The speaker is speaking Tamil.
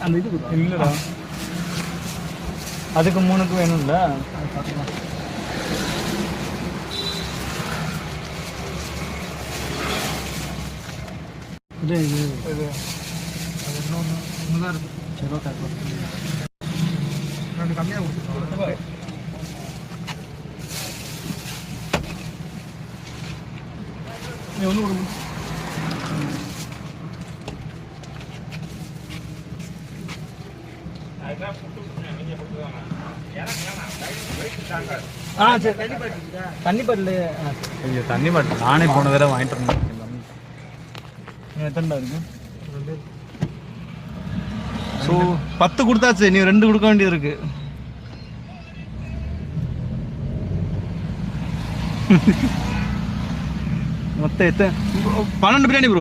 அந்த இது இல்லைடா, அதுக்கு 3க்கு வேணும்ல. இது இது இது அது இன்னொன்று தான் இருக்குது. சரி ஓகே, 2 கம்மியாக கொடுத்துருக்கோம். நீ ஒன்று கொடுங்க. சரி. தண்ணி பாட்டில். ஐயோ, தண்ணி பாட்டில் நானே போன தடவை வாங்கிட்டு இருந்தேன். எத்தனை இருக்கு? ஸோ 10 கொடுத்தாச்சு, நீ 2 கொடுக்க வேண்டியது இருக்கு. மொத்தம் எத்தனை? 12 பிரியாணி ப்ரோ.